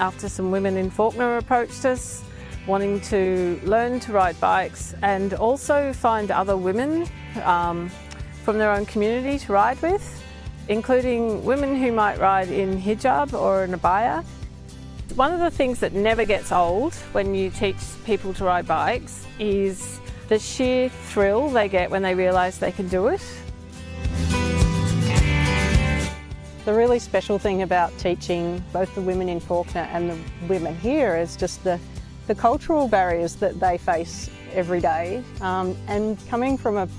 after some women in Fawkner approached us wanting to learn to ride bikes and also find other women from their own community to ride with, including women who might ride in hijab or an abaya. One of the things that never gets old when you teach people to ride bikes is the sheer thrill they get when they realise they can do it. The really special thing about teaching both the women in Fawkner and the women here is just the cultural barriers that they face every day, and coming from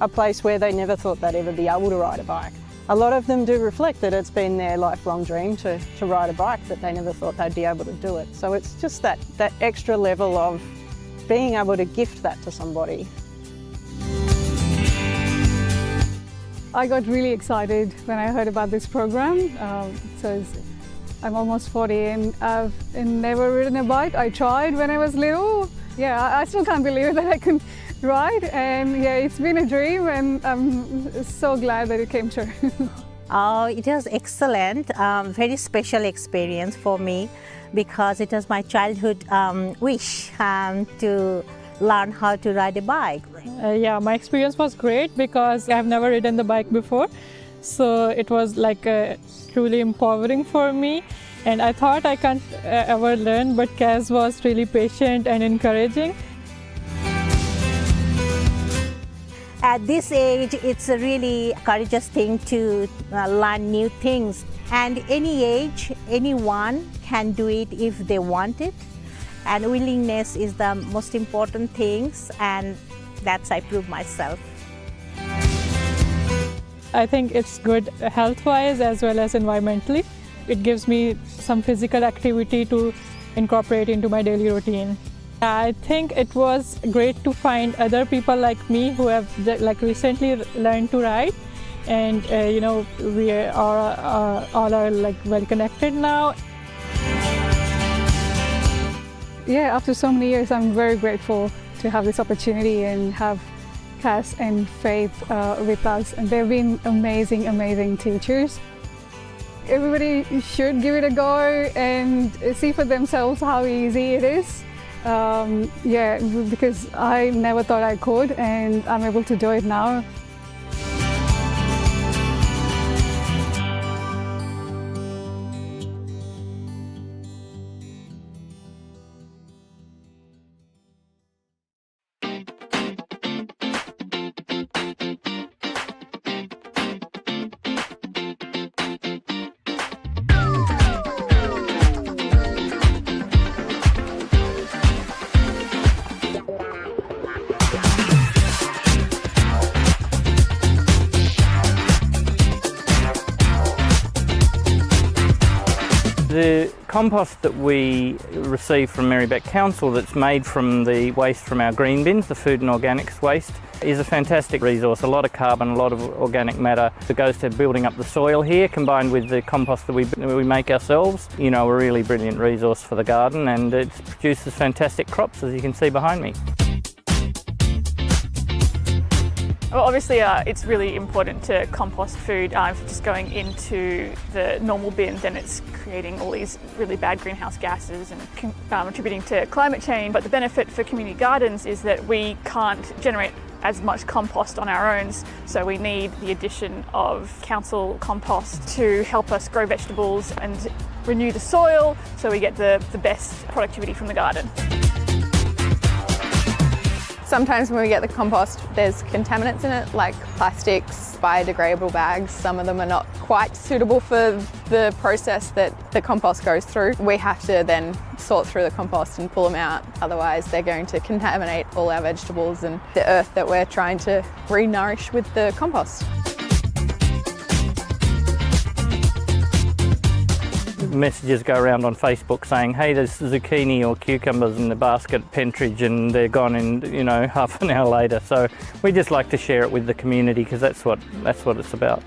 a place where they never thought they'd ever be able to ride a bike. A lot of them do reflect that it's been their lifelong dream to ride a bike, but they never thought they'd be able to do it. So it's just that extra level of being able to gift that to somebody. I got really excited when I heard about this program. I'm almost 40 and I've never ridden a bike. I tried when I was little. Yeah, I still can't believe that I can ride, and yeah, it's been a dream and I'm so glad that it came true. It was excellent, very special experience for me because it was my childhood wish to learn how to ride a bike. Yeah, my experience was great because I've never ridden the bike before. So it was like truly empowering for me, and I thought I can't ever learn, but Kaz was really patient and encouraging. At this age, it's a really courageous thing to learn new things. And any age, anyone can do it if they want it. And willingness is the most important things, and that's I prove myself. I think it's good health-wise as well as environmentally. It gives me some physical activity to incorporate into my daily routine. I think it was great to find other people like me who have recently learned to ride, and we are all well connected now. Yeah, after so many years, I'm very grateful to have this opportunity and have Cass and Faith with us, and they've been amazing, amazing teachers. Everybody should give it a go and see for themselves how easy it is. Yeah, because I never thought I could, and I'm able to do it now. The compost that we receive from Merri-bek Council that's made from the waste from our green bins, the food and organics waste, is a fantastic resource. A lot of carbon, a lot of organic matter that goes to building up the soil here, combined with the compost that we make ourselves. You know, a really brilliant resource for the garden, and it produces fantastic crops, as you can see behind me. Well, obviously it's really important to compost food. If it's just going into the normal bin, then it's creating all these really bad greenhouse gases and contributing to climate change. But the benefit for community gardens is that we can't generate as much compost on our own, so we need the addition of council compost to help us grow vegetables and renew the soil, so we get the best productivity from the garden. Sometimes when we get the compost, there's contaminants in it, like plastics, biodegradable bags. Some of them are not quite suitable for the process that the compost goes through. We have to then sort through the compost and pull them out, otherwise they're going to contaminate all our vegetables and the earth that we're trying to re-nourish with the compost. Messages go around on Facebook saying, hey, there's zucchini or cucumbers in the basket at Pentridge, and they're gone in, half an hour later. So we just like to share it with the community, because that's what it's about.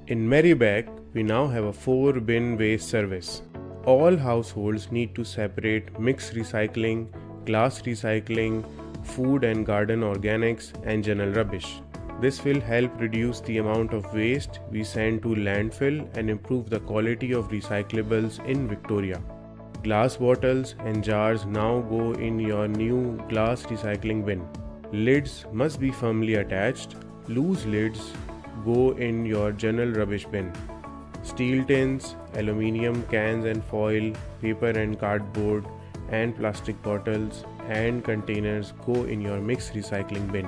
In Merri-bek, we now have a 4-bin waste service. All households need to separate mixed recycling, glass recycling, food and garden organics, and general rubbish. This will help reduce the amount of waste we send to landfill and improve the quality of recyclables in Victoria. Glass bottles and jars now go in your new glass recycling bin. Lids must be firmly attached. Loose lids go in your general rubbish bin. Steel tins, aluminium cans and foil, paper and cardboard, and plastic bottles and containers go in your mixed recycling bin.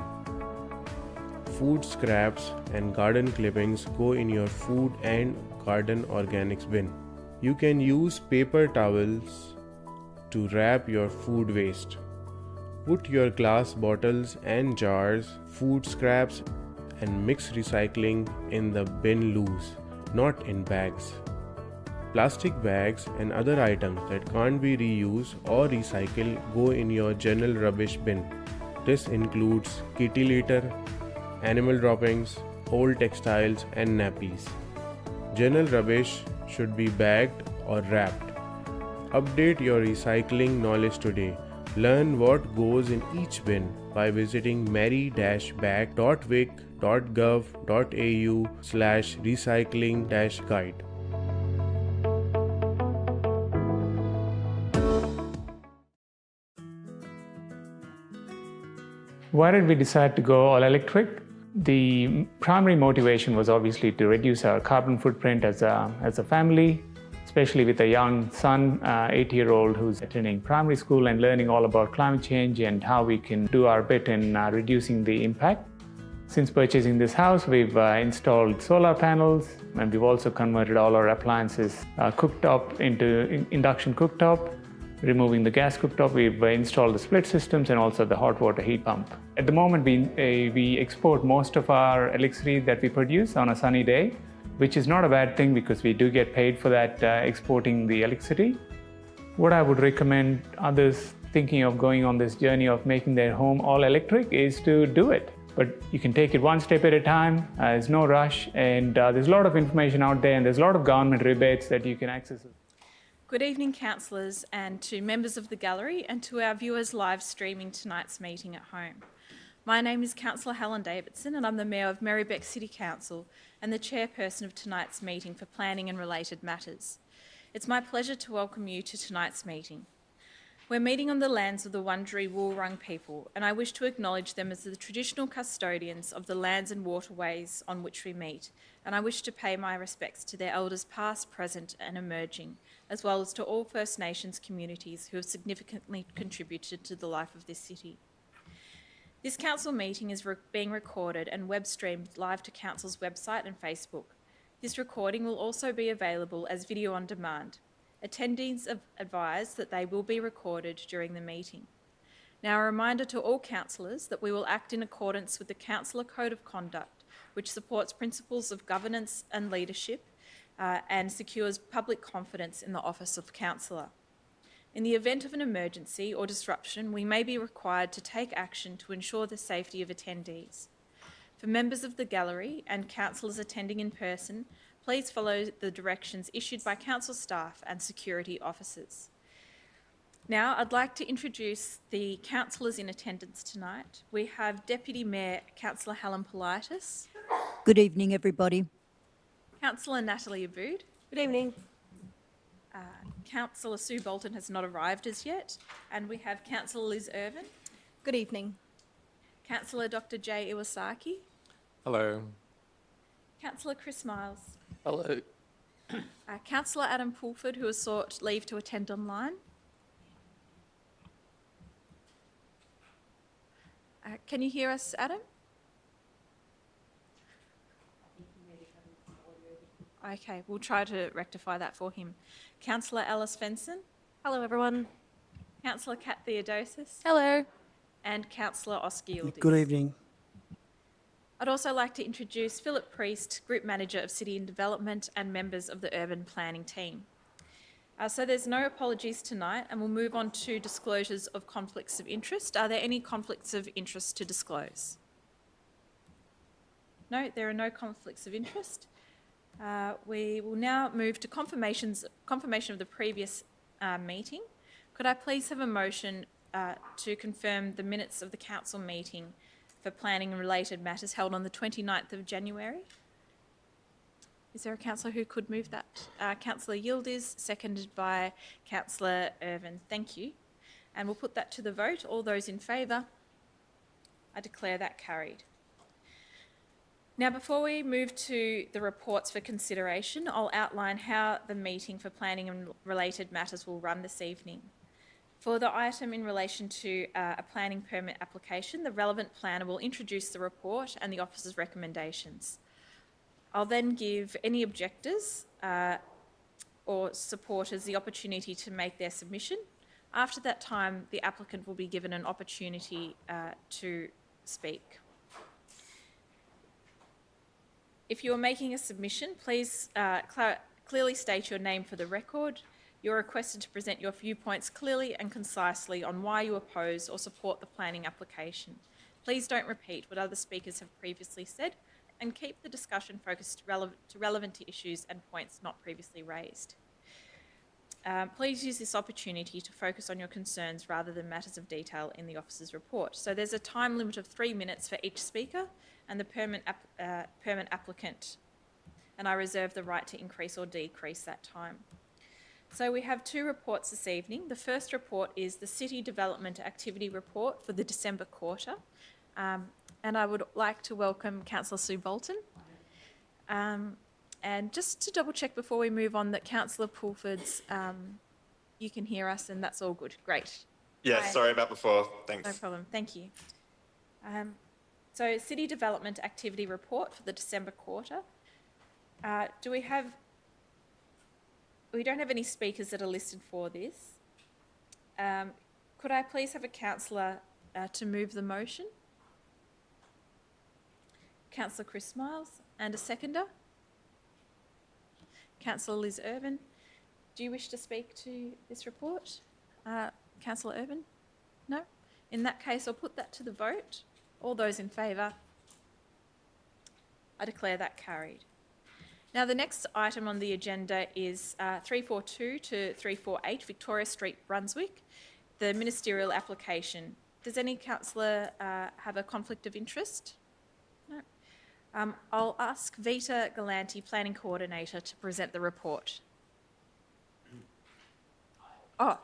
Food scraps and garden clippings go in your food and garden organics bin. You can use paper towels to wrap your food waste. Put your glass bottles and jars, food scraps and mixed recycling in the bin loose, not in bags. Plastic bags and other items that can't be reused or recycled go in your general rubbish bin. This includes kitty litter, animal droppings, old textiles and nappies. General rubbish should be bagged or wrapped. Update your recycling knowledge today. Learn what goes in each bin by visiting merri-bek.vic.gov.au/recycling-guide. Why did we decide to go all electric? The primary motivation was obviously to reduce our carbon footprint as a family, especially with a young son, 8-year-old, who's attending primary school and learning all about climate change and how we can do our bit in reducing the impact. Since purchasing this house, we've installed solar panels, and we've also converted all our appliances cooktop into induction cooktop. Removing the gas cooktop, we've installed the split systems and also the hot water heat pump. At the moment, we export most of our electricity that we produce on a sunny day, which is not a bad thing because we do get paid for that exporting the electricity. What I would recommend others thinking of going on this journey of making their home all electric is to do it. But you can take it one step at a time, there's no rush, and there's a lot of information out there and there's a lot of government rebates that you can access. Good evening, councillors, and to members of the gallery and to our viewers live streaming tonight's meeting at home. My name is Councillor Helen Davidson and I'm the Mayor of Merri-bek City Council and the chairperson of tonight's meeting for planning and related matters. It's my pleasure to welcome you to tonight's meeting. We're meeting on the lands of the Wurundjeri Wurrung people, and I wish to acknowledge them as the traditional custodians of the lands and waterways on which we meet, and I wish to pay my respects to their elders past, present and emerging, as well as to all First Nations communities who have significantly contributed to the life of this city. This council meeting is being recorded and web streamed live to council's website and Facebook. This recording will also be available as video on demand. Attendees have advised that they will be recorded during the meeting. Now, a reminder to all councillors that we will act in accordance with the Councillor Code of Conduct, which supports principles of governance and leadership and secures public confidence in the office of councillor. In the event of an emergency or disruption, we may be required to take action to ensure the safety of attendees. For members of the gallery and councillors attending in person, please follow the directions issued by council staff and security officers. Now, I'd like to introduce the councillors in attendance tonight. We have Deputy Mayor Councillor Helen Politis. Good evening, everybody. Councillor Natalie Aboud. Good evening. Councillor Sue Bolton has not arrived as yet. And we have Councillor Liz Irvin. Good evening. Councillor Dr. Jay Iwasaki. Hello. Councillor Chris Miles. Hello. Councillor Adam Pulford, who has sought leave to attend online. Can you hear us, Adam? Okay, we'll try to rectify that for him. Councillor Alice Fenson. Hello, everyone. Councillor Kat Theodosis. Hello. And Councillor Oscar Yildiz. Good evening. I'd also like to introduce Philip Priest, Group Manager of City and Development and members of the Urban Planning team. So there's no apologies tonight, and we'll move on to disclosures of conflicts of interest. Are there any conflicts of interest to disclose? No, there are no conflicts of interest. We will now move to confirmation of the previous meeting. Could I please have a motion to confirm the minutes of the council meeting for planning and related matters held on the 29th of January? Is there a councillor who could move that? Councillor Yildiz, seconded by Councillor Irvin. Thank you. And we'll put that to the vote. All those in favour? I declare that carried. Now, before we move to the reports for consideration, I'll outline how the meeting for planning and related matters will run this evening. For the item in relation to a planning permit application, the relevant planner will introduce the report and the officer's recommendations. I'll then give any objectors or supporters the opportunity to make their submission. After that time, the applicant will be given an opportunity to speak. If you are making a submission, please clearly state your name for the record. You're requested to present your viewpoints clearly and concisely on why you oppose or support the planning application. Please don't repeat what other speakers have previously said, and keep the discussion focused to relevant issues and points not previously raised. Please use this opportunity to focus on your concerns rather than matters of detail in the officer's report. So there's a time limit of 3 minutes for each speaker and the permit applicant, and I reserve the right to increase or decrease that time. So we have 2 reports this evening. The first report is the City Development Activity Report for the December quarter. And I would like to welcome Councillor Sue Bolton. And just to double check before we move on that Councillor Pulford's, you can hear us and that's all good. Great. Yeah, sorry about before. Thanks. No problem. Thank you. So City Development Activity Report for the December quarter. We don't have any speakers that are listed for this. Could I please have a councillor to move the motion? Councillor Chris Miles, and a seconder. Councillor Liz Irvin. Do you wish to speak to this report? Councillor Irvin? No? In that case, I'll put that to the vote. All those in favour? I declare that carried. Now, the next item on the agenda is 342 to 348 Victoria Street, Brunswick, the ministerial application. Does any councillor have a conflict of interest? No. I'll ask Vita Galanti, Planning Coordinator, to present the report. Oh.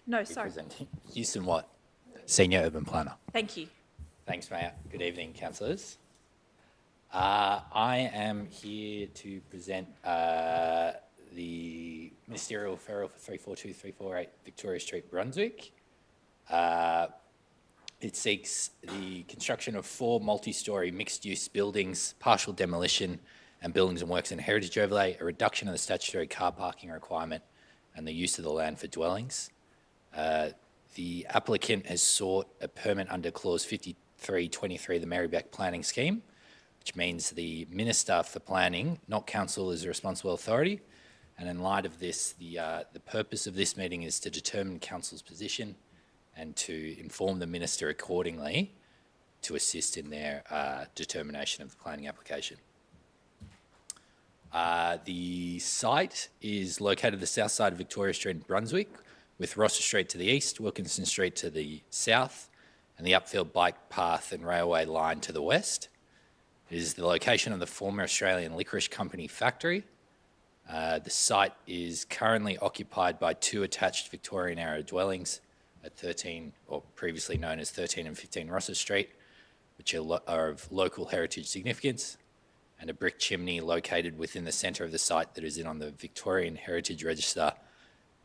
No, sorry. Houston Watt, Senior Urban Planner. Thank you. Thanks, Mayor. Good evening, councillors. I am here to present the ministerial referral for 342, 348 Victoria Street, Brunswick. It seeks the construction of 4 multi-storey mixed-use buildings, partial demolition and buildings and works in heritage overlay, a reduction of the statutory car parking requirement and the use of the land for dwellings. The applicant has sought a permit under clause 5323 of the Merri-bek planning scheme, which means the Minister for Planning, not Council, is the responsible authority. And in light of this, the purpose of this meeting is to determine Council's position and to inform the Minister accordingly to assist in their determination of the planning application. The site is located at the south side of Victoria Street in Brunswick, with Rosser Street to the east, Wilkinson Street to the south, and the upfield bike path and railway line to the west. It is the location of the former Australian Licorice Company factory. The site is currently occupied by 2 attached Victorian era dwellings at 13, or previously known as 13 and 15 Rosser Street, which are of local heritage significance, and a brick chimney located within the centre of the site that is in on the Victorian Heritage Register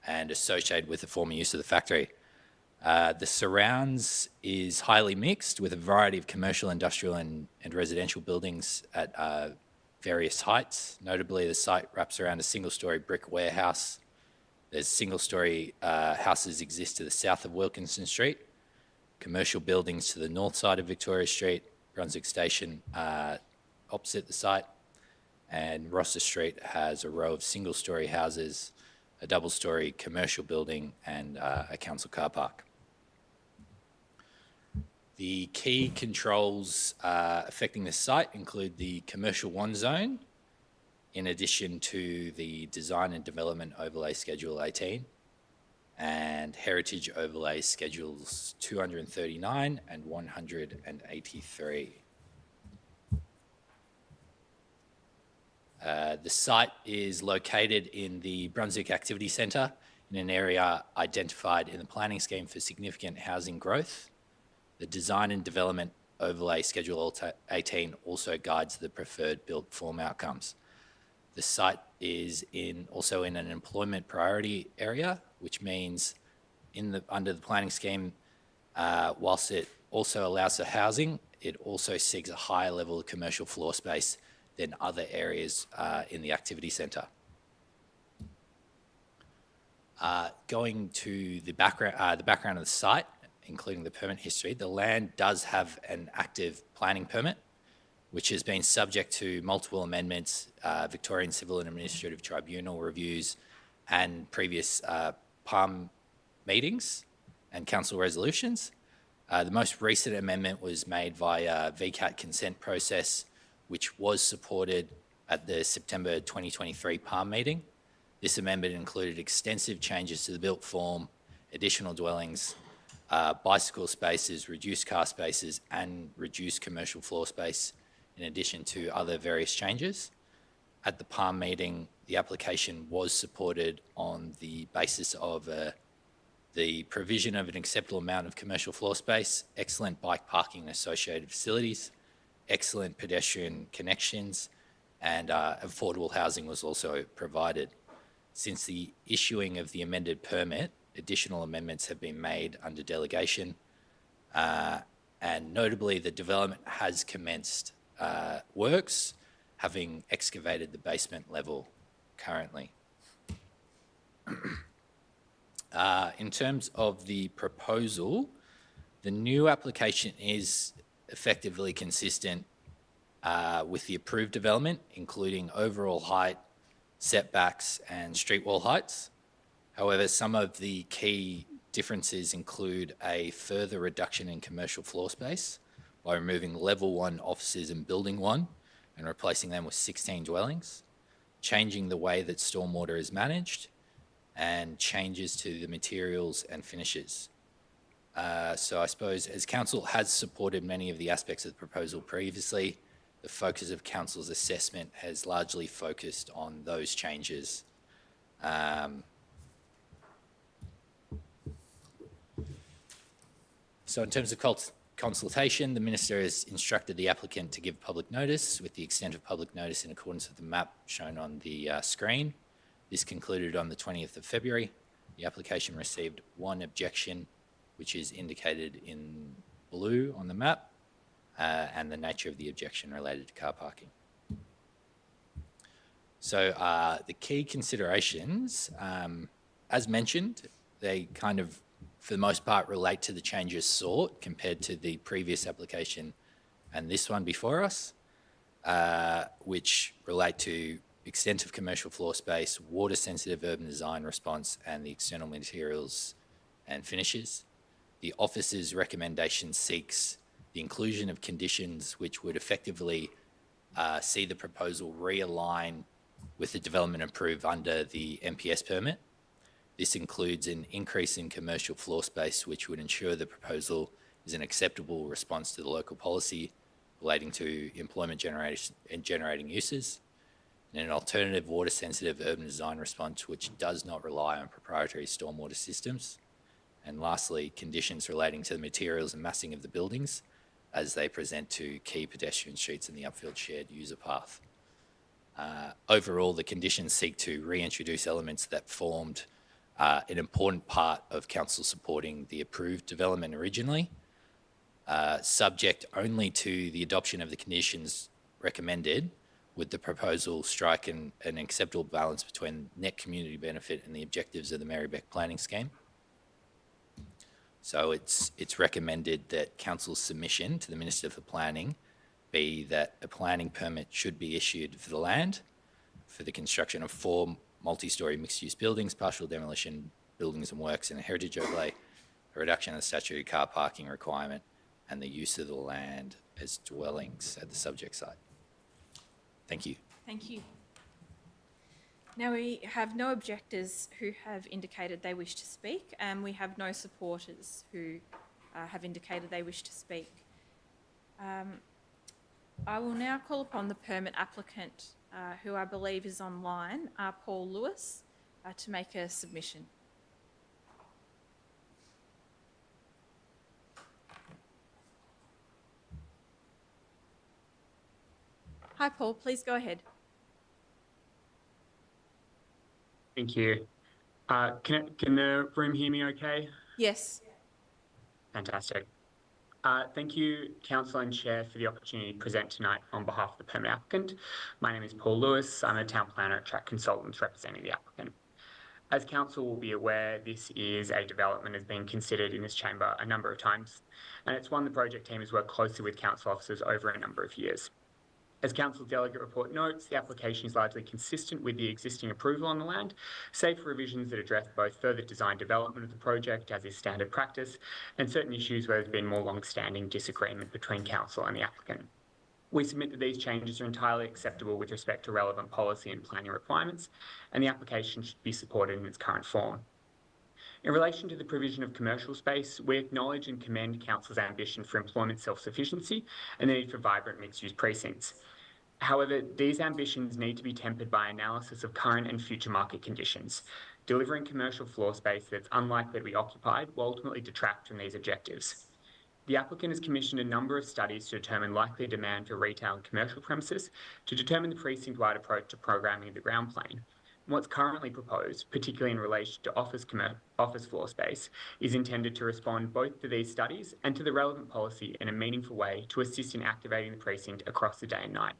and associated with the former use of the factory. The surrounds is highly mixed with a variety of commercial, industrial and residential buildings at various heights. Notably, the site wraps around a single-storey brick warehouse. There's single-storey houses exist to the south of Wilkinson Street, commercial buildings to the north side of Victoria Street, Brunswick Station opposite the site, and Rosser Street has a row of single-storey houses, a double-storey commercial building and a council car park. The key controls affecting the site include the Commercial 1 zone, in addition to the Design and Development Overlay Schedule 18 and Heritage Overlay Schedules 239 and 183. The site is located in the Brunswick Activity Centre in an area identified in the planning scheme for significant housing growth. The Design and Development Overlay Schedule 18 also guides the preferred built form outcomes. The site is also in an employment priority area, which means under the planning scheme, whilst it also allows for housing, it also seeks a higher level of commercial floor space than other areas in the activity centre. Going to the background of the site, including the permit history, the land does have an active planning permit, which has been subject to multiple amendments, Victorian Civil and Administrative Tribunal reviews, and previous PALM meetings and council resolutions. The most recent amendment was made via VCAT consent process, which was supported at the September 2023 PALM meeting. This amendment included extensive changes to the built form, additional dwellings, bicycle spaces, reduced car spaces, and reduced commercial floor space, in addition to other various changes. At the PALM meeting, the application was supported on the basis of the provision of an acceptable amount of commercial floor space, excellent bike parking and associated facilities, excellent pedestrian connections, and affordable housing was also provided. Since the issuing of the amended permit, additional amendments have been made under delegation, and notably the development has commenced works, having excavated the basement level currently. In terms of the proposal, the new application is effectively consistent with the approved development, including overall height, setbacks, and street wall heights. However, some of the key differences include a further reduction in commercial floor space by removing level 1 offices in building 1 and replacing them with 16 dwellings, changing the way that stormwater is managed, and changes to the materials and finishes. So I suppose as council has supported many of the aspects of the proposal previously, the focus of council's assessment has largely focused on those changes. So in terms of consultation, the Minister has instructed the applicant to give public notice with the extent of public notice in accordance with the map shown on the screen. This concluded on the 20th of February. The application received one objection, which is indicated in blue on the map, and the nature of the objection related to car parking. So the key considerations, as mentioned, they kind of, for the most part, relate to the changes sought compared to the previous application and this one before us, which relate to extent of commercial floor space, water-sensitive urban design response, and the external materials and finishes. The office's recommendation seeks the inclusion of conditions which would effectively see the proposal realign with the development approved under the MPS permit. This includes an increase in commercial floor space, which would ensure the proposal is an acceptable response to the local policy relating to employment generation and generating uses, and an alternative water-sensitive urban design response which does not rely on proprietary stormwater systems. And lastly, conditions relating to the materials and massing of the buildings as they present to key pedestrian streets in the upfield shared user path. Overall, the conditions seek to reintroduce elements that formed an important part of council supporting the approved development originally, subject only to the adoption of the conditions recommended, with the proposal strike an acceptable balance between net community benefit and the objectives of the Merri-bek planning scheme. So it's recommended that council's submission to the Minister for Planning be that a planning permit should be issued for the land for the construction of 4 multi-storey mixed-use buildings, partial demolition buildings and works, and a heritage overlay, a reduction of the statutory car parking requirement, and the use of the land as dwellings at the subject site. Thank you. Thank you. Now we have no objectors who have indicated they wish to speak, and we have no supporters who have indicated they wish to speak. I will now call upon the permit applicant, who I believe is online, Paul Lewis, to make a submission. Hi Paul, please go ahead. Thank you. Can the room hear me okay? Yes. Fantastic. Thank you, Council and Chair, for the opportunity to present tonight on behalf of the permit applicant. My name is Paul Lewis. I'm a town planner at Track Consultants representing the applicant. As Council will be aware, this is a development that's been considered in this chamber a number of times, and it's one the project team has worked closely with Council officers over a number of years. As Council Delegate Report notes, the application is largely consistent with the existing approval on the land, save for revisions that address both further design development of the project, as is standard practice, and certain issues where there's been more long-standing disagreement between Council and the applicant. We submit that these changes are entirely acceptable with respect to relevant policy and planning requirements, and the application should be supported in its current form. In relation to the provision of commercial space, we acknowledge and commend Council's ambition for employment self-sufficiency and the need for vibrant mixed-use precincts. However, these ambitions need to be tempered by analysis of current and future market conditions. Delivering commercial floor space that's unlikely to be occupied will ultimately detract from these objectives. The applicant has commissioned a number of studies to determine likely demand for retail and commercial premises to determine the precinct-wide approach to programming of the ground plane. What's currently proposed, particularly in relation to office floor space, is intended to respond both to these studies and to the relevant policy in a meaningful way to assist in activating the precinct across the day and night.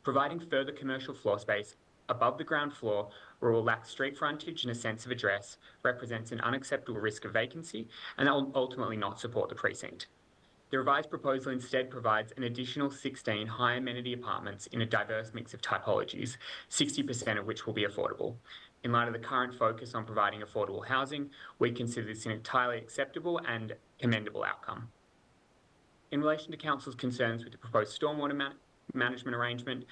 Providing further commercial floor space above the ground floor where it will lack street frontage and a sense of address represents an unacceptable risk of vacancy and will ultimately not support the precinct. The revised proposal instead provides an additional 16 high amenity apartments in a diverse mix of typologies, 60% of which will be affordable. In light of the current focus on providing affordable housing, we consider this an entirely acceptable and commendable outcome. In relation to Council's concerns with the proposed stormwater management arrangement,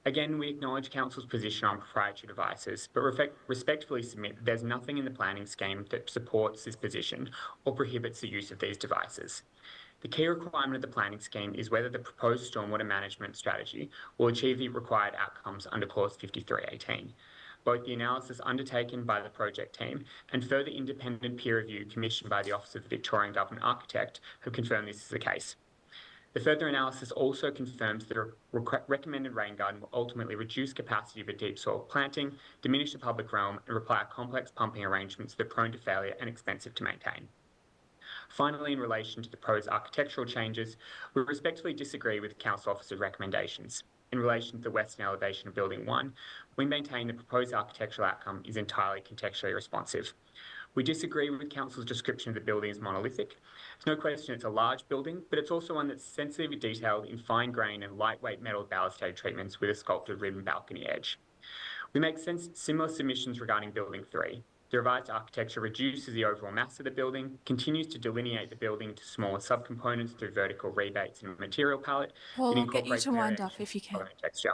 again, we acknowledge Council's position on proprietary devices, but respectfully submit that there's nothing in the planning scheme that supports this position or prohibits the use of these devices. The key requirement of the planning scheme is whether the proposed stormwater management strategy will achieve the required outcomes under Clause 5318. Both the analysis undertaken by the project team and further independent peer review commissioned by the Office of the Victorian Government Architect have confirmed this is the case. The further analysis also confirms that a recommended rain garden will ultimately reduce capacity for deep soil planting, diminish the public realm, and require complex pumping arrangements that are prone to failure and expensive to maintain. Finally, in relation to the proposed architectural changes, we respectfully disagree with Council Officer's recommendations. In relation to the western elevation of Building 1, we maintain the proposed architectural outcome is entirely contextually responsive. We disagree with Council's description of the building as monolithic. There's no question it's a large building, but it's also one that's sensitively detailed in fine grain and lightweight metal balustrade treatments with a sculpted ribbon balcony edge. We make similar submissions regarding Building 3. The revised architecture reduces the overall mass of the building, continues to delineate the building into smaller subcomponents through vertical rebates in the material palette. Paul, I'll get you to wind up if you can. Texture.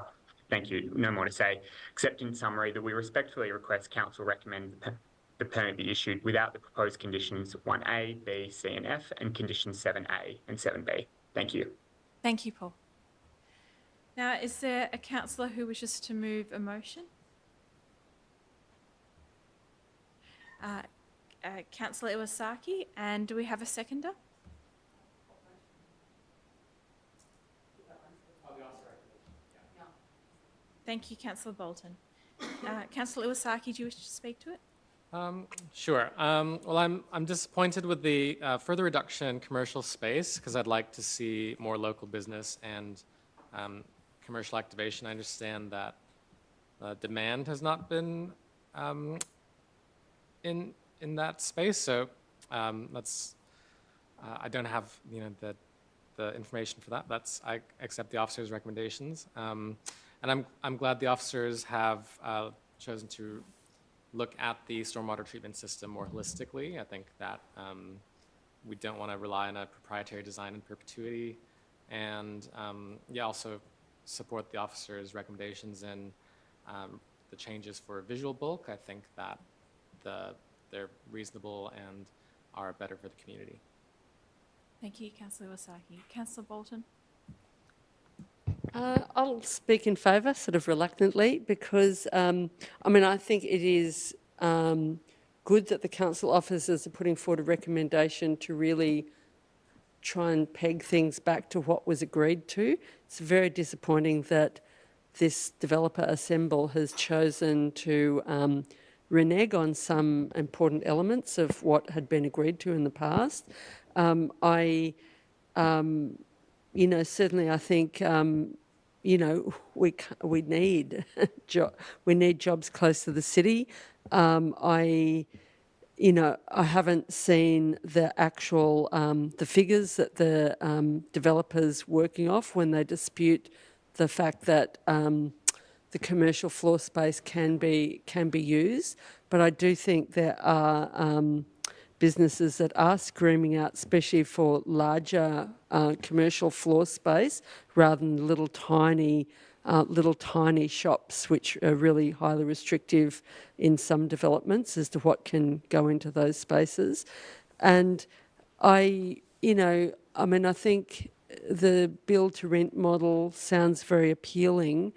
Thank you. No more to say, except in summary that we respectfully request Council recommend the permit be issued without the proposed conditions 1A, B, C and F and conditions 7A and 7B. Thank you. Thank you, Paul. Now, is there a councillor who wishes to move a motion? Councillor Iwasaki, and do we have a seconder? Thank you, Councillor Bolton. Councillor Iwasaki, do you wish to speak to it? Sure. Well, I'm disappointed with the further reduction in commercial space because I'd like to see more local business and commercial activation. I understand that demand has not been in that space, so that's I don't have the information for that. I accept the officer's recommendations, and I'm glad the officers have chosen to look at the stormwater treatment system more holistically. I think that we don't want to rely on a proprietary design in perpetuity. And also support the officer's recommendations and the changes for visual bulk. I think that they're reasonable and are better for the community. Thank you, Councillor Iwasaki. Councillor Bolton? I'll speak in favour, sort of reluctantly, because I think it is good that the council officers are putting forward a recommendation to really try and peg things back to what was agreed to. It's very disappointing that this developer Assemble has chosen to renege on some important elements of what had been agreed to in the past. Certainly I think, we need we need jobs close to the city. I haven't seen the actual the figures that the developers working off when they dispute the fact that the commercial floor space can be used, but I do think there are businesses that are screaming out, especially for larger commercial floor space, rather than little tiny shops, which are really highly restrictive in some developments as to what can go into those spaces. And I think the build to rent model sounds very appealing,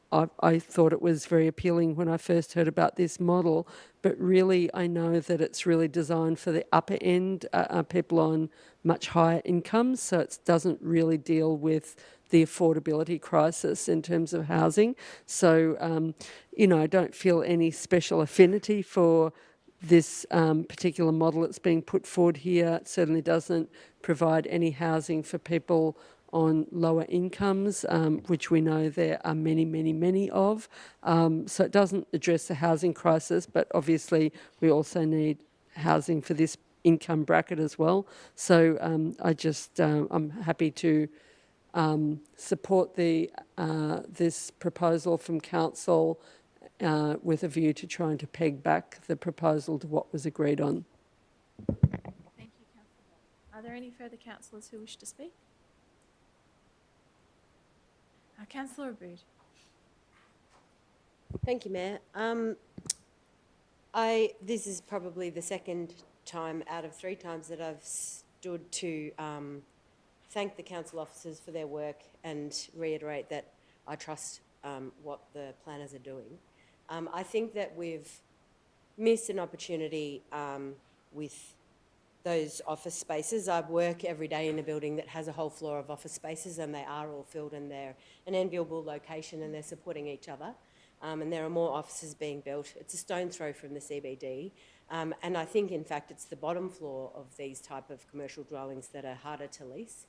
I thought it was very appealing when I first heard about this model, but really I know that it's really designed for the upper end, people on much higher incomes, so it doesn't really deal with the affordability crisis in terms of housing. So, I don't feel any special affinity for this particular model that's being put forward here. It certainly doesn't provide any housing for people on lower incomes, which we know there are many, many, many of. So it doesn't address the housing crisis, but obviously we also need housing for this income bracket as well. So I'm happy to support this proposal from council with a view to trying to peg back the proposal to what was agreed on. Thank you, Councillor. Are there any further councillors who wish to speak? Councillor Abood. Thank you, Mayor. This is probably the second time out of 3 times that I've stood to thank the council officers for their work and reiterate that I trust what the planners are doing. I think that we've missed an opportunity with those office spaces. I work every day in a building that has a whole floor of office spaces, and they are all filled, and they're an enviable location, and they're supporting each other. And there are more offices being built. It's a stone throw from the CBD. And I think, in fact, it's the bottom floor of these type of commercial dwellings that are harder to lease.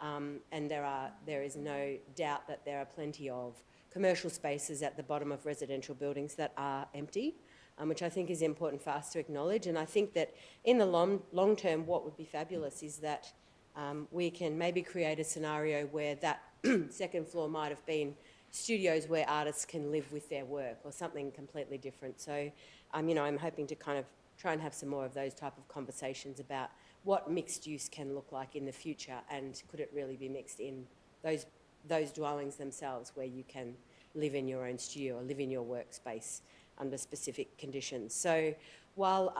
And there is no doubt that there are plenty of commercial spaces at the bottom of residential buildings that are empty, which I think is important for us to acknowledge. And I think that in the long term, what would be fabulous is that we can maybe create a scenario where that second floor might have been studios where artists can live with their work, or something completely different. So, I'm hoping to kind of try and have some more of those type of conversations about what mixed use can look like in the future, and could it really be mixed in those dwellings themselves where you can live in your own studio or live in your workspace under specific conditions. So while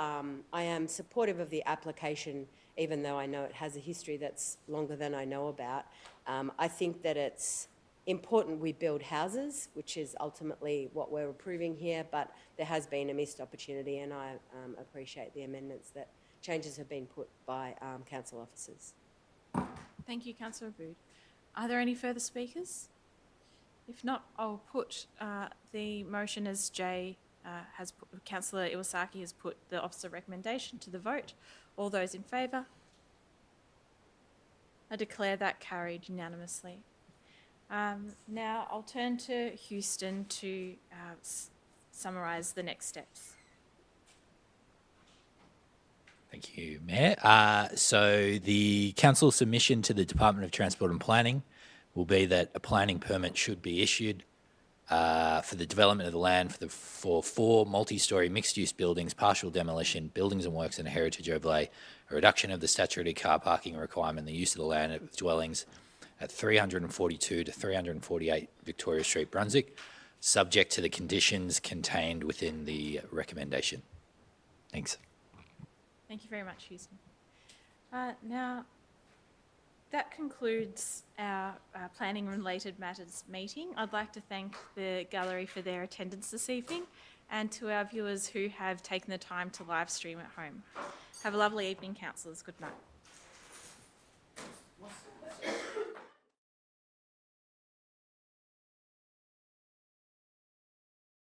I am supportive of the application, even though I know it has a history that's longer than I know about, I think that it's important we build houses, which is ultimately what we're approving here, but there has been a missed opportunity, and I appreciate the amendments that changes have been put by council officers. Thank you, Councillor Abood. Are there any further speakers? If not, I'll put the motion as Councillor Iwasaki has put the officer recommendation to the vote. All those in favour? I declare that carried unanimously. Now I'll turn to Houston to summarise the next steps. Thank you, Mayor. So the council submission to the Department of Transport and Planning will be that a planning permit should be issued for the development of the land for 4 multi-storey mixed-use buildings, partial demolition, buildings and works and a heritage overlay, a reduction of the statutory car parking requirement, the use of the land of dwellings at 342 to 348 Victoria Street, Brunswick, subject to the conditions contained within the recommendation. Thanks. Thank you very much, Houston. Now, that concludes our planning related matters meeting. I'd like to thank the gallery for their attendance this evening and to our viewers who have taken the time to live stream at home. Have a lovely evening, councillors. Good night.